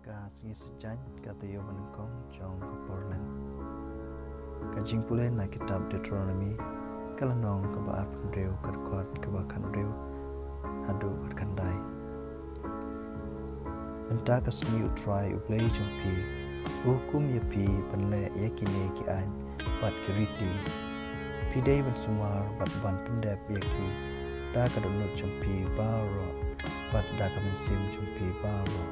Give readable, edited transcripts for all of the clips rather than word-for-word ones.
ka singi sejan kata yo menengkong jong ke Portland ka jingpule na kitab Deuteronomy ka Lynnong ka baar penreu ka rekod ka bakan reu hadu ka kandai enta ka singi utrai Blei jong pi hukum ya pi penle ya kini ki an pat kiriti pi dei ban sumar bat ban pendep ya ki ta ka donut jong pi baro pat da ka mensim jong pi baro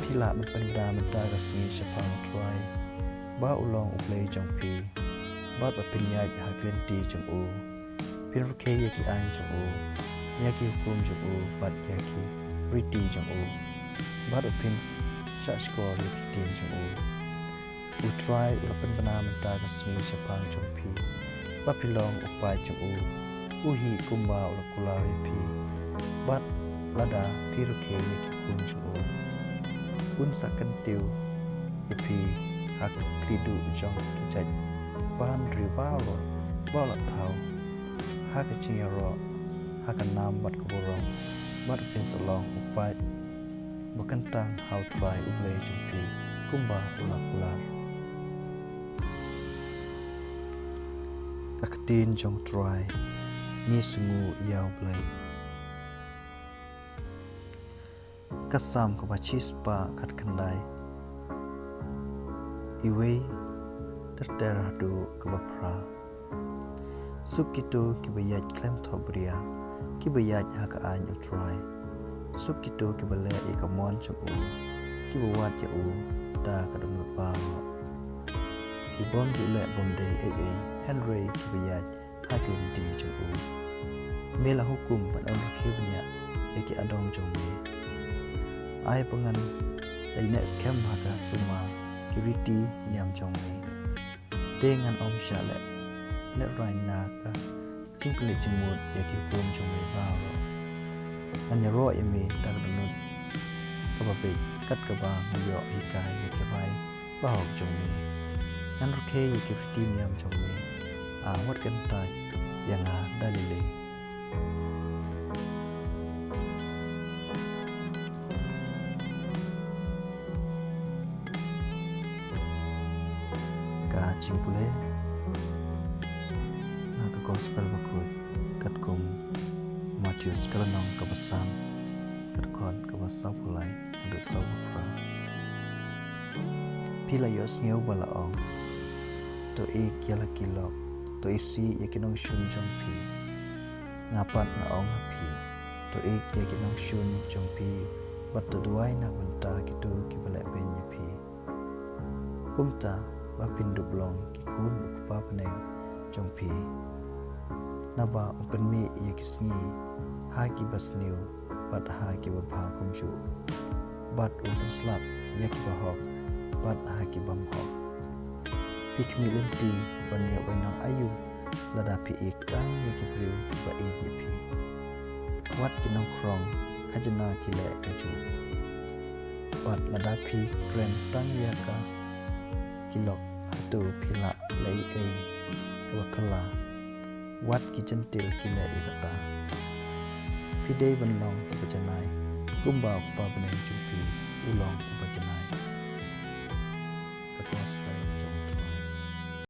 Pila berpenda mentara singi syapang try ba ulong Blei jong pi bat berpenyaj haklenti jong u pinruke yaki an jong u yaki hukum jong u bat yaki riti jong u bat berpins syashkor yaki tin jong u try ulapan bena mentara singi syapang jong pi bat pilong upai jong u hi kumba ulakulari pi bat lada pinruke yaki hukum jong u sakan tiu ipi hak klidu jong kijaj ban ribaro bola tau hak cingero hak nam bat kuborong bat pinsalong upai bekentang how try Blei jong pi kumba ulakular ktien jong try ïohsngew yaw Blei kasam ke bacis pa kat kendai iwe terteradu ke bapra suk itu kibayaj klem thobria kibayaj haka an utrai suk itu kibale ikamon jong u kibawat ya u da kadunut baro kibom jule bomdei henry kibayaj haklin di jong u mela hukum ban on kibnya yaki adong jong me ai pengan dainek scam haka sumar kiriti nyam jong me dengan om shale le raina ka jingpule jingmut yaki hukum jong me baro anya ro yemi dak dunut kababe kat kaba ngayo hikai yaki rai bahok jong me ngan ruke yaki kiriti nyam jong me wat kentai yang dalile jingpule naga gospel bakut katkum Matheus Lynnong kebesan katkon kebasau pulai untuk saudara pila ïohsngew balaong to ik yala kilok to isih nongshun jong pi ngapat ngaong api to ik nongshun jong pi bat duai nak benta kitu kibale benya pi kumta bapindu blong kikun ukupa peneng jong pi naba upenmi yakisngi haki basniu bat haki babha kumju bat slap yaki bahok bat haki bamhok pikmi lenti banyo banang ayu lada pi ik tang yaki priu ba igi pi wat kinong krong kajana kile kaju bat lada pi krem tang yaka kilok atu pila lei kewakala wat kicentil kila ikata pidei benlong kebajanai kumba pa beneng jumpi ulong kebajanai ke gospel jong